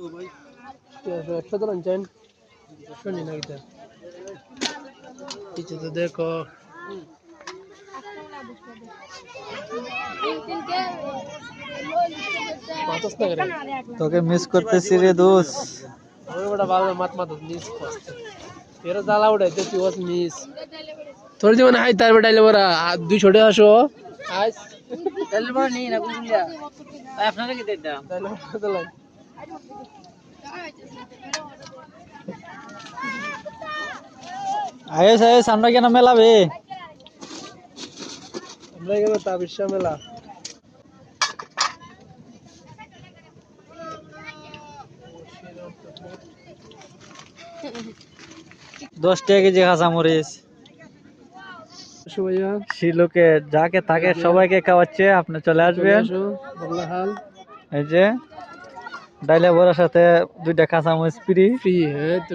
একশো তো লাঞ্চেন শুনি না গীতা কিছু তো দেখো তোকে মিস করতেছি রে দোস্ত। আমি বড় ভালো মাত মাত মিস করতে এর জ্বালা উড়াইতে তুই ওস মিস তোর জীবনে হাই তার বেটাইলে বড়া 200 টাকা আসো আজ তাহলে বড় নেই না কুকুলিয়া ভাই আপনারা কি দেন তাহলে কত লাগ আয়েস আয়েস আমরা কেন মেলাবে? আমরা গেল তাবিশা মেলা 10 টাকা কেজি কাঁচামরিচ সুভাইয়া শিলুকে যাকে তাকে সবাইকে খাওয়াচ্ছে, আপনি চলে আসবেন। বগলা হাল এই যে ডাইলে বড়ার সাথে 2টা কাঁচামরিচ ফ্রি। ফ্রি হ্যাঁ তো